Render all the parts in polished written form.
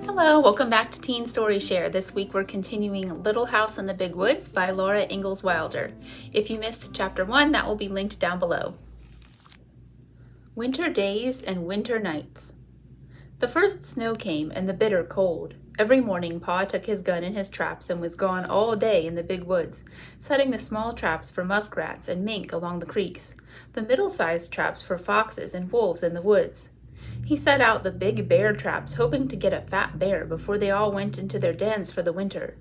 Hello, welcome back to Teen Story Share. This week we're continuing Little House in the Big Woods by Laura Ingalls Wilder. If you missed chapter 1, that will be linked down below. Winter days and winter nights. The first snow came and the bitter cold. Every morning Pa took his gun and his traps and was gone all day in the big woods, setting the small traps for muskrats and mink along the creeks, the middle-sized traps for foxes and wolves in the woods. He set out the big bear traps, hoping to get a fat bear before they all went into their dens for the winter.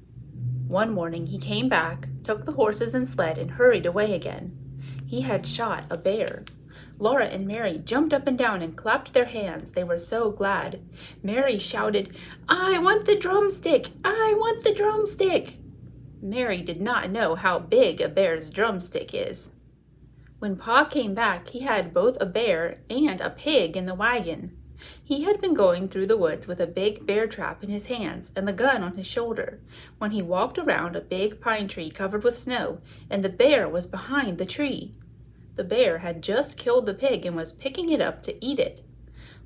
One morning he came back, took the horses and sled, and hurried away again. He had shot a bear. Laura and Mary jumped up and down and clapped their hands. They were so glad. Mary shouted, "I want the drumstick! I want the drumstick!" Mary did not know how big a bear's drumstick is. When Pa came back, he had both a bear and a pig in the wagon. He had been going through the woods with a big bear trap in his hands and the gun on his shoulder when he walked around a big pine tree covered with snow, and the bear was behind the tree. The bear had just killed the pig and was picking it up to eat it.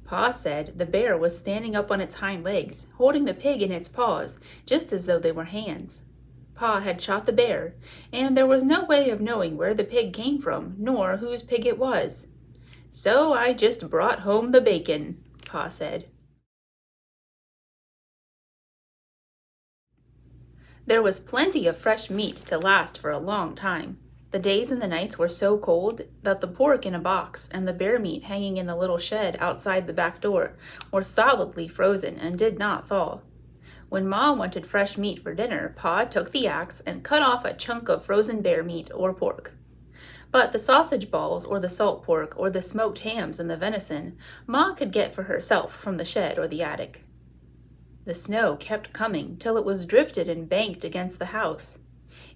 Pa said the bear was standing up on its hind legs, holding the pig in its paws, just as though they were hands. Pa had shot the bear, and there was no way of knowing where the pig came from, nor whose pig it was. "So I just brought home the bacon," Pa said. There was plenty of fresh meat to last for a long time. The days and the nights were so cold that the pork in a box and the bear meat hanging in the little shed outside the back door were solidly frozen and did not thaw. When Ma wanted fresh meat for dinner, Pa took the axe and cut off a chunk of frozen bear meat or pork. But the sausage balls or the salt pork or the smoked hams and the venison, Ma could get for herself from the shed or the attic. The snow kept coming till it was drifted and banked against the house.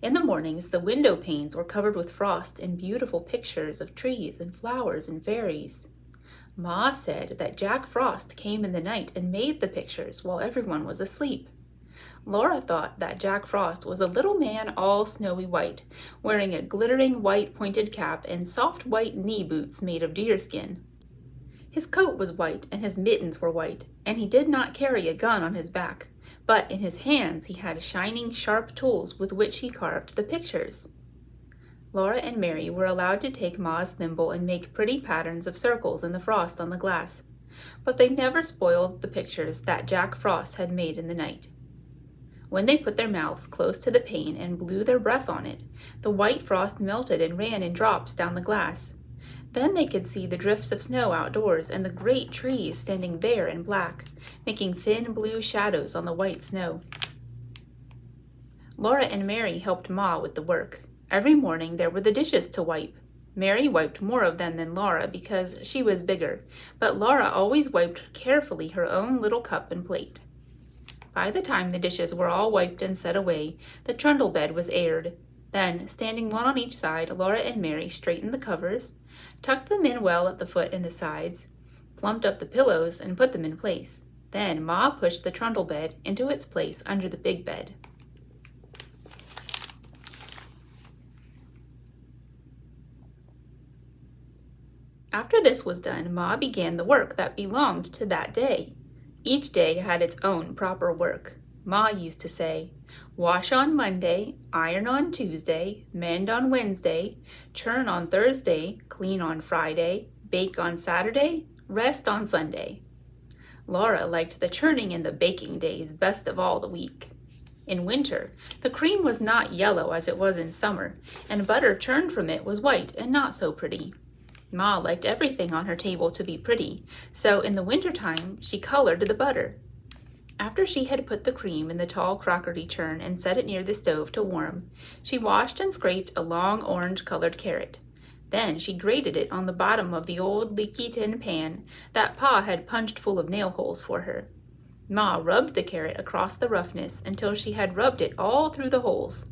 In the mornings, the window panes were covered with frost and beautiful pictures of trees and flowers and fairies. Ma said that Jack Frost came in the night and made the pictures while everyone was asleep. Laura thought that Jack Frost was a little man all snowy white, wearing a glittering white pointed cap and soft white knee boots made of deerskin. His coat was white and his mittens were white, and he did not carry a gun on his back, but in his hands he had shining, sharp tools with which he carved the pictures. Laura and Mary were allowed to take Ma's thimble and make pretty patterns of circles in the frost on the glass, but they never spoiled the pictures that Jack Frost had made in the night. When they put their mouths close to the pane and blew their breath on it, the white frost melted and ran in drops down the glass. Then they could see the drifts of snow outdoors and the great trees standing bare and black, making thin blue shadows on the white snow. Laura and Mary helped Ma with the work. Every morning there were the dishes to wipe. Mary wiped more of them than Laura because she was bigger, but Laura always wiped carefully her own little cup and plate. By the time the dishes were all wiped and set away, the trundle bed was aired. Then, standing one on each side, Laura and Mary straightened the covers, tucked them in well at the foot and the sides, plumped up the pillows, and put them in place. Then Ma pushed the trundle bed into its place under the big bed. After this was done, Ma began the work that belonged to that day. Each day had its own proper work. Ma used to say, "Wash on Monday, iron on Tuesday, mend on Wednesday, churn on Thursday, clean on Friday, bake on Saturday, rest on Sunday." Laura liked the churning and the baking days best of all the week. In winter, the cream was not yellow as it was in summer, and butter churned from it was white and not so pretty. Ma liked everything on her table to be pretty, so in the wintertime she colored the butter. After she had put the cream in the tall crockery churn and set it near the stove to warm, she washed and scraped a long orange-colored carrot. Then she grated it on the bottom of the old leaky tin pan that Pa had punched full of nail holes for her. Ma rubbed the carrot across the roughness until she had rubbed it all through the holes,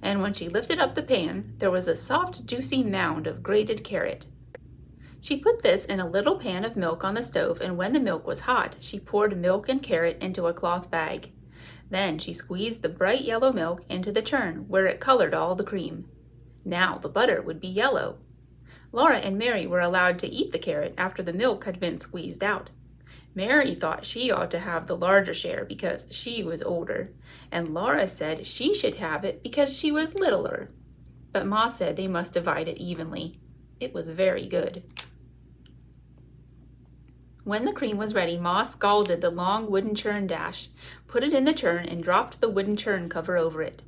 and when she lifted up the pan, there was a soft, juicy mound of grated carrot. She put this in a little pan of milk on the stove, and when the milk was hot, she poured milk and carrot into a cloth bag. Then she squeezed the bright yellow milk into the churn, where it colored all the cream. Now the butter would be yellow. Laura and Mary were allowed to eat the carrot after the milk had been squeezed out. Mary thought she ought to have the larger share because she was older, and Laura said she should have it because she was littler. But Ma said they must divide it evenly. It was very good. When the cream was ready, Ma scalded the long wooden churn dash, put it in the churn, and dropped the wooden churn cover over it.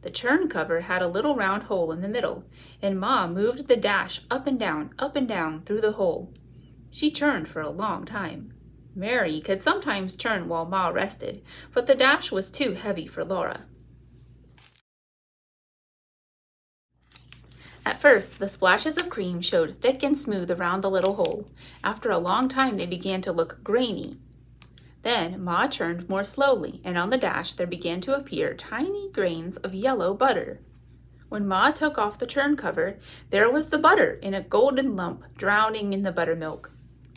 The churn cover had a little round hole in the middle, and Ma moved the dash up and down through the hole. She churned for a long time. Mary could sometimes churn while Ma rested, but the dash was too heavy for Laura. At first, the splashes of cream showed thick and smooth around the little hole. After a long time, they began to look grainy. Then Ma churned more slowly, and on the dash there began to appear tiny grains of yellow butter. When Ma took off the churn cover, there was the butter in a golden lump drowning in the buttermilk.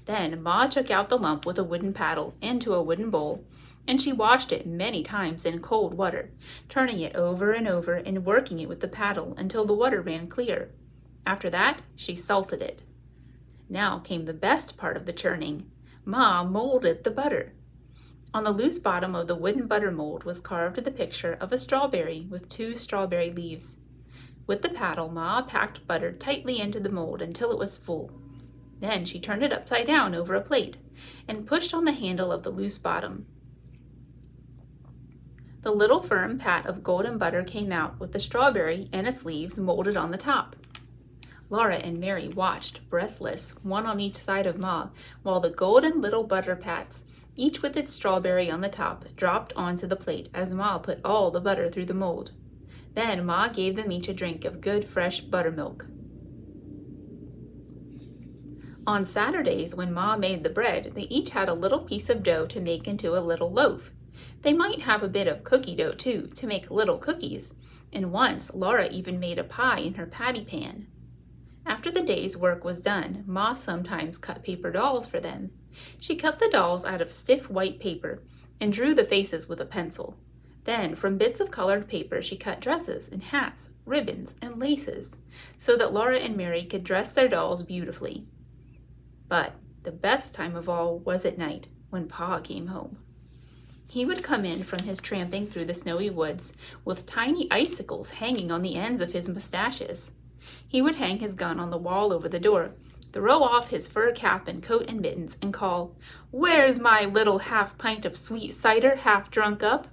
Then Ma took out the lump with a wooden paddle into a wooden bowl, and she washed it many times in cold water, turning it over and over and working it with the paddle until the water ran clear. After that, she salted it. Now came the best part of the churning. Ma molded the butter. On the loose bottom of the wooden butter mold was carved the picture of a strawberry with 2 strawberry leaves. With the paddle, Ma packed butter tightly into the mold until it was full. Then she turned it upside down over a plate and pushed on the handle of the loose bottom. The little firm pat of golden butter came out with the strawberry and its leaves molded on the top. Laura and Mary watched, breathless, one on each side of Ma, while the golden little butter pats, each with its strawberry on the top, dropped onto the plate as Ma put all the butter through the mold. Then Ma gave them each a drink of good fresh buttermilk. On Saturdays, when Ma made the bread, they each had a little piece of dough to make into a little loaf. They might have a bit of cookie dough, too, to make little cookies, and once Laura even made a pie in her patty pan. After the day's work was done, Ma sometimes cut paper dolls for them. She cut the dolls out of stiff white paper and drew the faces with a pencil. Then, from bits of colored paper, she cut dresses and hats, ribbons, and laces, so that Laura and Mary could dress their dolls beautifully. But the best time of all was at night, when Pa came home. He would come in from his tramping through the snowy woods with tiny icicles hanging on the ends of his mustaches. He would hang his gun on the wall over the door, throw off his fur cap and coat and mittens, and call, "Where's my little half-pint of sweet cider half drunk up?"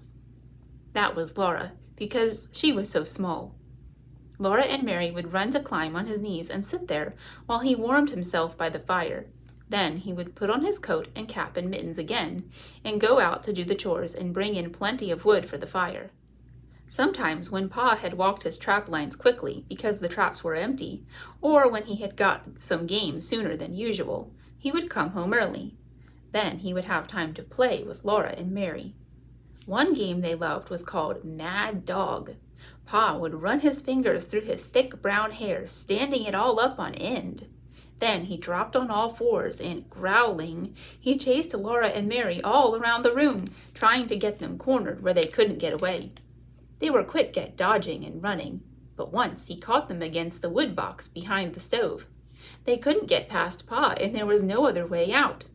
That was Laura, because she was so small. Laura and Mary would run to climb on his knees and sit there while he warmed himself by the fire. Then he would put on his coat and cap and mittens again, and go out to do the chores and bring in plenty of wood for the fire. Sometimes when Pa had walked his trap lines quickly because the traps were empty, or when he had got some game sooner than usual, he would come home early. Then he would have time to play with Laura and Mary. One game they loved was called Mad Dog. Pa would run his fingers through his thick brown hair, standing it all up on end. Then he dropped on all fours and, growling, he chased Laura and Mary all around the room, trying to get them cornered where they couldn't get away. They were quick at dodging and running, but once he caught them against the wood box behind the stove. They couldn't get past Pa, and there was no other way out.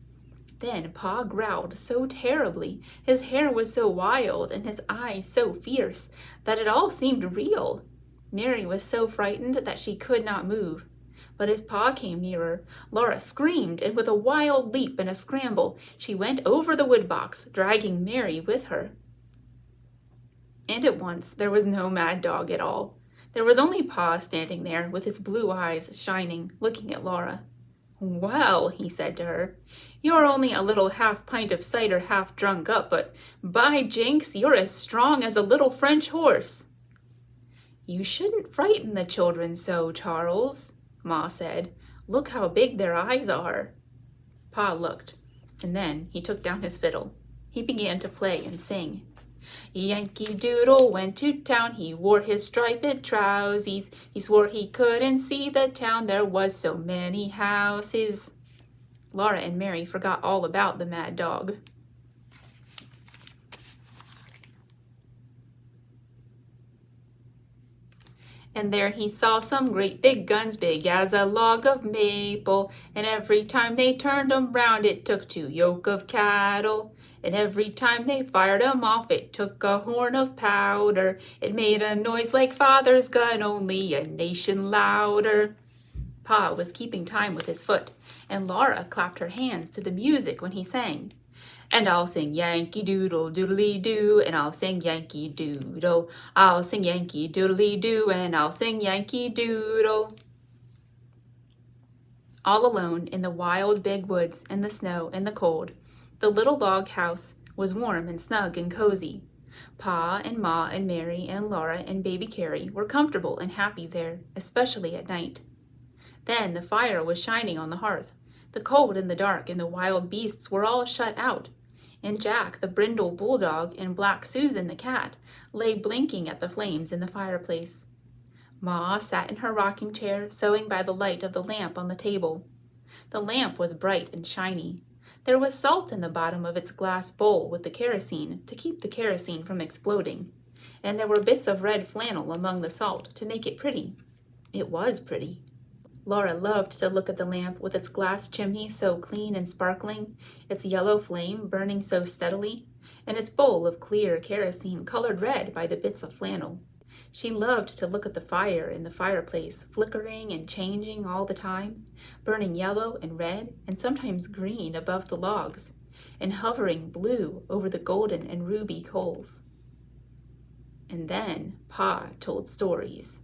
Then Pa growled so terribly, his hair was so wild, and his eyes so fierce, that it all seemed real. Mary was so frightened that she could not move. But as Pa came nearer, Laura screamed, and with a wild leap and a scramble, she went over the wood box, dragging Mary with her. And at once there was no Mad Dog at all. There was only Pa standing there with his blue eyes shining, looking at Laura. "Well," he said to her, "you're only a little half-pint of cider half drunk up, but by jinks, you're as strong as a little French horse." "You shouldn't frighten the children so, Charles," Ma said. "Look how big their eyes are." Pa looked, and then he took down his fiddle. He began to play and sing. "Yankee Doodle went to town, he wore his striped trousies. He swore he couldn't see the town, there was so many houses." Laura and Mary forgot all about the Mad Dog. And there he saw some great big guns, big as a log of maple, and every time they turned 'em round it took 2 yoke of cattle. And every time they fired 'em off it took a horn of powder. It made a noise like father's gun, only a nation louder. Pa was keeping time with his foot, and Laura clapped her hands to the music when he sang. And I'll sing Yankee Doodle Doodly Doo, and I'll sing Yankee Doodle. I'll sing Yankee Doodly Doo, and I'll sing Yankee Doodle. All alone in the wild big woods, in the snow and the cold, the little log house was warm and snug and cozy. Pa and Ma and Mary and Laura and baby Carrie were comfortable and happy there, especially at night. Then the fire was shining on the hearth. The cold and the dark and the wild beasts were all shut out, and Jack the brindle bulldog and Black Susan the cat lay blinking at the flames in the fireplace. Ma sat in her rocking chair, sewing by the light of the lamp on the table. The lamp was bright and shiny. There was salt in the bottom of its glass bowl with the kerosene to keep the kerosene from exploding, and there were bits of red flannel among the salt to make it pretty. It was pretty. Laura loved to look at the lamp with its glass chimney so clean and sparkling, its yellow flame burning so steadily, and its bowl of clear kerosene colored red by the bits of flannel. She loved to look at the fire in the fireplace, flickering and changing all the time, burning yellow and red and sometimes green above the logs, and hovering blue over the golden and ruby coals. And then Pa told stories.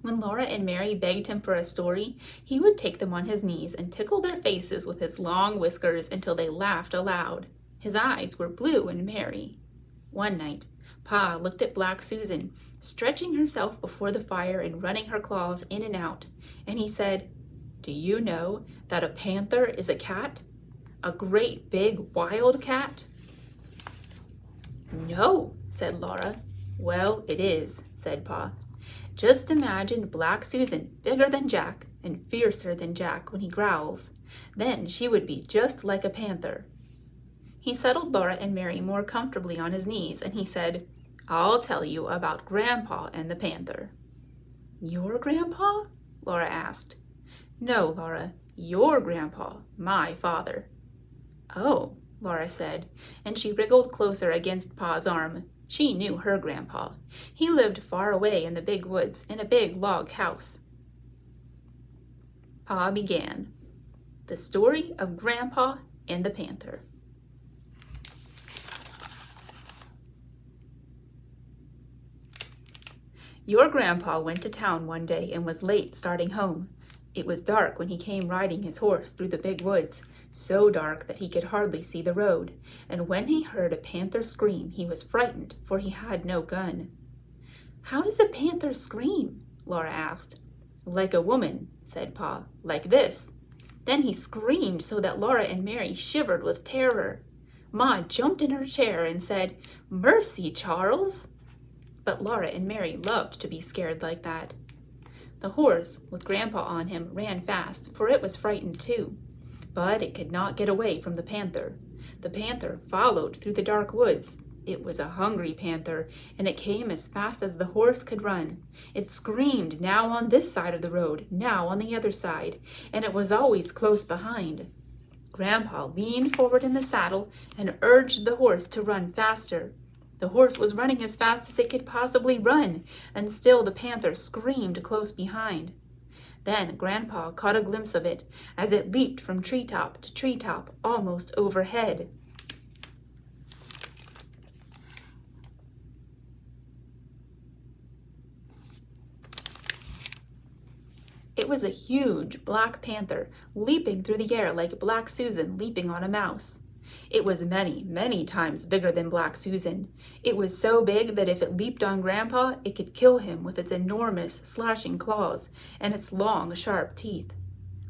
When Laura and Mary begged him for a story, he would take them on his knees and tickle their faces with his long whiskers until they laughed aloud. His eyes were blue and merry. One night, Pa looked at Black Susan, stretching herself before the fire and running her claws in and out, and he said, "Do you know that a panther is a cat? A great big wild cat?" "No," said Laura. "Well, it is," said Pa. "Just imagine Black Susan bigger than Jack and fiercer than Jack when he growls. Then she would be just like a panther." He settled Laura and Mary more comfortably on his knees, and he said, "I'll tell you about Grandpa and the panther." "Your grandpa?" Laura asked. "No, Laura, your grandpa, my father." "Oh," Laura said, and she wriggled closer against Pa's arm. She knew her grandpa. He lived far away in the big woods in a big log house. Pa began, "The Story of Grandpa and the Panther." Your grandpa went to town one day and was late starting home. It was dark when he came riding his horse through the big woods, so dark that he could hardly see the road, and when he heard a panther scream, he was frightened, for he had no gun. "How does a panther scream?" Laura asked. "Like a woman," said Pa, "like this." Then he screamed so that Laura and Mary shivered with terror. Ma jumped in her chair and said, "Mercy, Charles!" But Laura and Mary loved to be scared like that. The horse, with Grandpa on him, ran fast, for it was frightened too. But it could not get away from the panther. The panther followed through the dark woods. It was a hungry panther, and it came as fast as the horse could run. It screamed now on this side of the road, now on the other side, and it was always close behind. Grandpa leaned forward in the saddle and urged the horse to run faster. The horse was running as fast as it could possibly run, and still the panther screamed close behind. Then Grandpa caught a glimpse of it as it leaped from treetop to treetop almost overhead. It was a huge black panther leaping through the air like Black Susan leaping on a mouse. It was many, many times bigger than Black Susan. It was so big that if it leaped on Grandpa, it could kill him with its enormous slashing claws and its long, sharp teeth.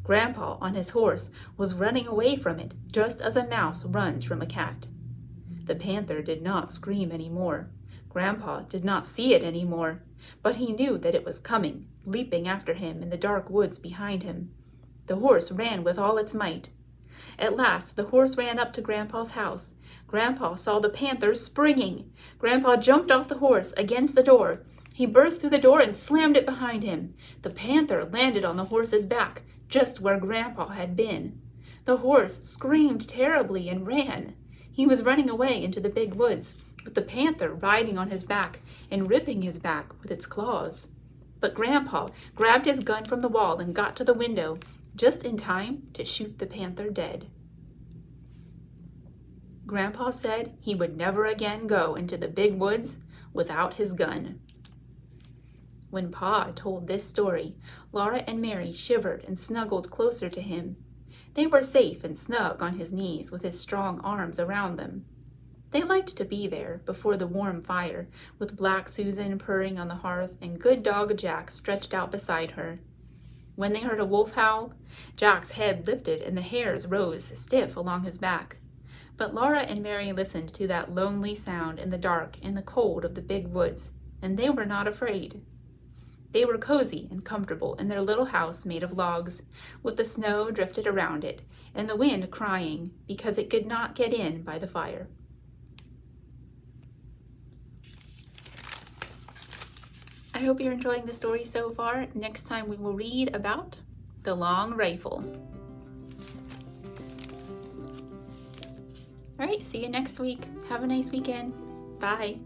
Grandpa, on his horse, was running away from it just as a mouse runs from a cat. The panther did not scream any more. Grandpa did not see it any more, but he knew that it was coming, leaping after him in the dark woods behind him. The horse ran with all its might. At last the horse ran up to Grandpa's house. Grandpa saw the panther springing. Grandpa jumped off the horse against the door. He burst through the door and slammed it behind him. The panther landed on the horse's back, just where Grandpa had been. The horse screamed terribly and ran. He was running away into the big woods, with the panther riding on his back and ripping his back with its claws. But Grandpa grabbed his gun from the wall and got to the window, just in time to shoot the panther dead. Grandpa said he would never again go into the big woods without his gun. When Pa told this story, Laura and Mary shivered and snuggled closer to him. They were safe and snug on his knees with his strong arms around them. They liked to be there before the warm fire, with Black Susan purring on the hearth and good dog Jack stretched out beside her. When they heard a wolf howl, Jack's head lifted and the hairs rose stiff along his back. But Laura and Mary listened to that lonely sound in the dark and the cold of the big woods, and they were not afraid. They were cozy and comfortable in their little house made of logs, with the snow drifted around it and the wind crying because it could not get in by the fire. I hope you're enjoying the story so far. Next time we will read about the long rifle. All right, see you next week. Have a nice weekend. Bye.